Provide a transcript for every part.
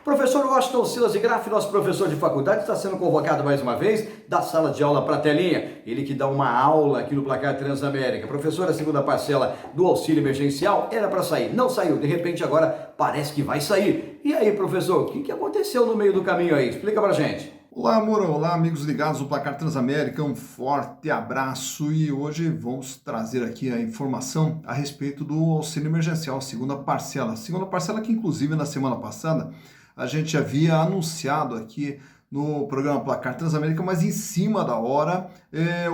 Professor Washington Silas de Graff, nosso professor de faculdade, está sendo convocado mais uma vez da sala de aula para a telinha. Ele que dá uma aula aqui no Placar Transamérica. Professor, a segunda parcela do auxílio emergencial era para sair, não saiu. De repente agora parece que vai sair. E aí, professor, o que aconteceu no meio do caminho aí? Explica pra gente. Olá, Moura. Olá, amigos ligados do Placar Transamérica. Um forte abraço e hoje vamos trazer aqui a informação a respeito do auxílio emergencial, segunda parcela. Segunda parcela que, inclusive, na semana passada a gente havia anunciado aqui no programa Placar Transamérica, mas em cima da hora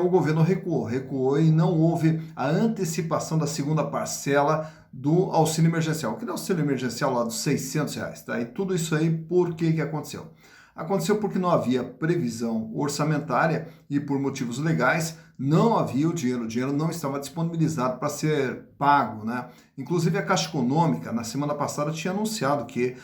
o governo recuou e não houve a antecipação da segunda parcela do auxílio emergencial. Que é o auxílio emergencial lá dos R$ 600, tá? E tudo isso aí, por que aconteceu? Aconteceu porque não havia previsão orçamentária e por motivos legais não havia o dinheiro não estava disponibilizado para ser pago, né? Inclusive a Caixa Econômica, na semana passada, tinha anunciado que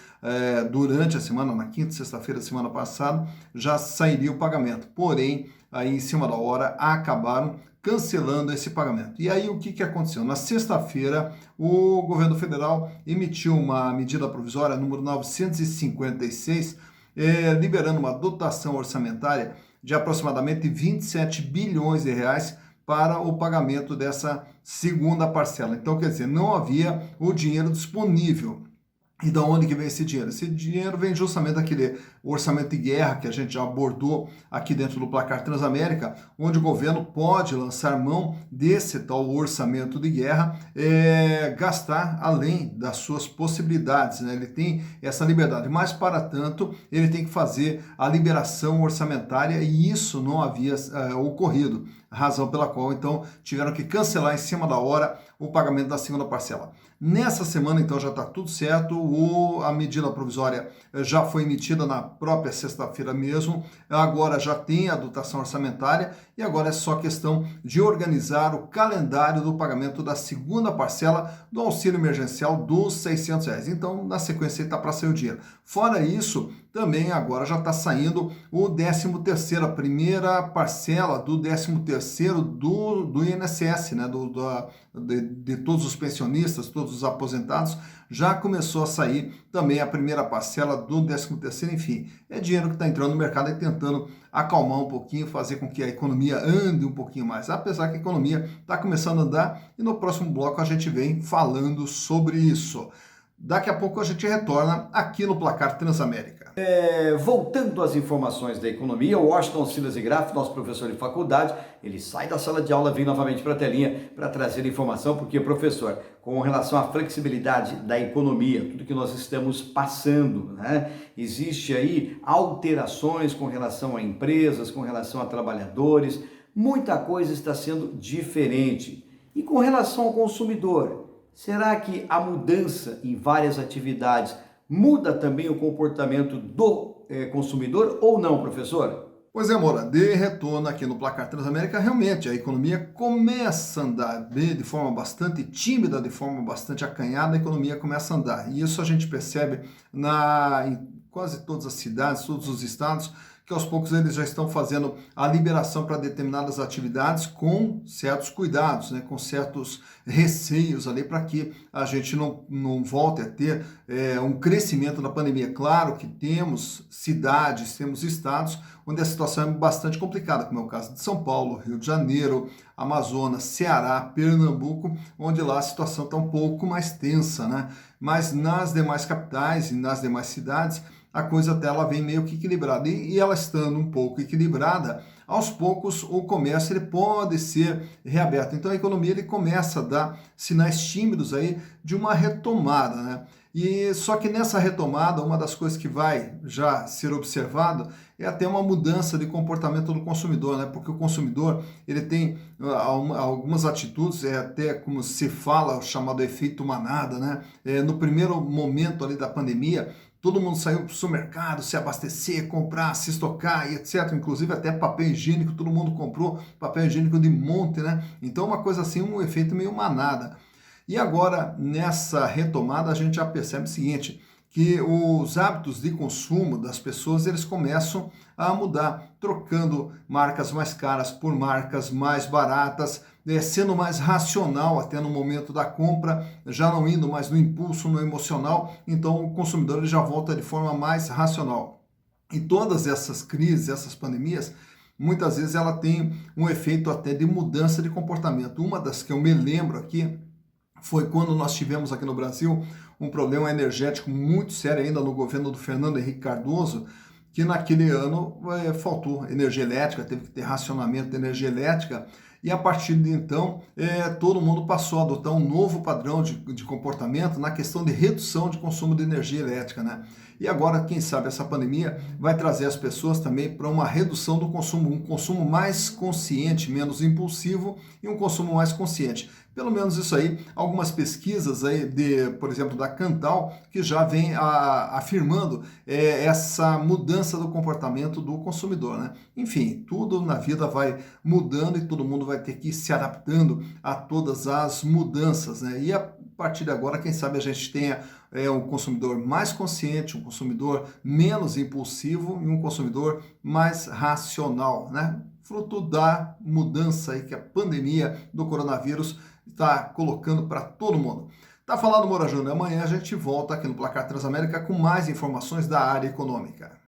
durante a semana, na quinta e sexta-feira da semana passada, já sairia o pagamento. Porém, aí em cima da hora, acabaram cancelando esse pagamento. E aí o que aconteceu? Na sexta-feira, o governo federal emitiu uma medida provisória número 956, liberando uma dotação orçamentária de aproximadamente 27 bilhões de reais para o pagamento dessa segunda parcela. Então, quer dizer, não havia o dinheiro disponível. E da onde que vem esse dinheiro? Esse dinheiro vem justamente daquele orçamento de guerra que a gente já abordou aqui dentro do Placar Transamérica, onde o governo pode lançar mão desse tal orçamento de guerra, gastar além das suas possibilidades, né? Ele tem essa liberdade, mas para tanto ele tem que fazer a liberação orçamentária e isso não havia ocorrido, razão pela qual então tiveram que cancelar em cima da hora o pagamento da segunda parcela. Nessa semana, então, já está tudo certo, a medida provisória já foi emitida na própria sexta-feira mesmo, agora já tem a dotação orçamentária e agora é só questão de organizar o calendário do pagamento da segunda parcela do auxílio emergencial dos R$ 600. Então, na sequência, está para sair o dinheiro. Fora isso, também agora já está saindo o 13º, a primeira parcela do 13º do INSS, né, de todos os pensionistas, todos os aposentados, já começou a sair também a primeira parcela do 13º, enfim, é dinheiro que está entrando no mercado e tentando acalmar um pouquinho, fazer com que a economia ande um pouquinho mais, apesar que a economia está começando a andar e no próximo bloco a gente vem falando sobre isso. Daqui a pouco a gente retorna aqui no Placar Transamérica. Voltando às informações da economia, o Washington Silas de Graff, nosso professor de faculdade, ele sai da sala de aula, vem novamente para a telinha para trazer informação, porque, professor, com relação à flexibilidade da economia, tudo que nós estamos passando, né? Existe aí alterações com relação a empresas, com relação a trabalhadores, muita coisa está sendo diferente. E com relação ao consumidor, será que a mudança em várias atividades muda também o comportamento do consumidor ou não, professor? Pois é, Moura, de retorno aqui no Placar Transamérica, realmente a economia começa a andar de forma bastante tímida, de forma bastante acanhada, a economia começa a andar. E isso a gente percebe em quase todas as cidades, todos os estados, que aos poucos eles já estão fazendo a liberação para determinadas atividades com certos cuidados, né, com certos receios ali para que a gente não volte a ter um crescimento da pandemia. Claro que temos cidades, temos estados onde a situação é bastante complicada, como é o caso de São Paulo, Rio de Janeiro, Amazonas, Ceará, Pernambuco, onde lá a situação está um pouco mais tensa, né? Mas nas demais capitais e nas demais cidades, a coisa até ela vem meio que equilibrada. E ela estando um pouco equilibrada, aos poucos o comércio ele pode ser reaberto. Então a economia ele começa a dar sinais tímidos aí de uma retomada, né? E só que nessa retomada, uma das coisas que vai já ser observado é até uma mudança de comportamento do consumidor, né? Porque o consumidor ele tem algumas atitudes, até como se fala, o chamado efeito manada, né? No primeiro momento ali da pandemia, todo mundo saiu para o supermercado, se abastecer, comprar, se estocar e etc. Inclusive até papel higiênico, todo mundo comprou papel higiênico de monte, né? Então uma coisa assim, um efeito meio manada. E agora, nessa retomada, a gente já percebe o seguinte, que os hábitos de consumo das pessoas, eles começam a mudar, trocando marcas mais caras por marcas mais baratas, sendo mais racional até no momento da compra, já não indo mais no impulso, no emocional, então o consumidor ele já volta de forma mais racional. E todas essas crises, essas pandemias, muitas vezes ela tem um efeito até de mudança de comportamento. Uma das que eu me lembro aqui foi quando nós tivemos aqui no Brasil um problema energético muito sério ainda no governo do Fernando Henrique Cardoso, que naquele ano faltou energia elétrica, teve que ter racionamento de energia elétrica, e a partir de então todo mundo passou a adotar um novo padrão de comportamento na questão de redução de consumo de energia elétrica, né? E agora, quem sabe, essa pandemia vai trazer as pessoas também para uma redução do consumo, um consumo mais consciente, menos impulsivo e um consumo mais consciente. Pelo menos isso aí, algumas pesquisas aí, por exemplo, da Cantal, que já vem afirmando essa mudança do comportamento do consumidor, né? Enfim, tudo na vida vai mudando e todo mundo vai ter que ir se adaptando a todas as mudanças, né? E a partir de agora, quem sabe a gente tenha um consumidor mais consciente, um consumidor menos impulsivo e um consumidor mais racional, né? Fruto da mudança aí que a pandemia do coronavírus está colocando para todo mundo. Tá falando, Moura Júnior. Amanhã a gente volta aqui no Placar Transamérica com mais informações da área econômica.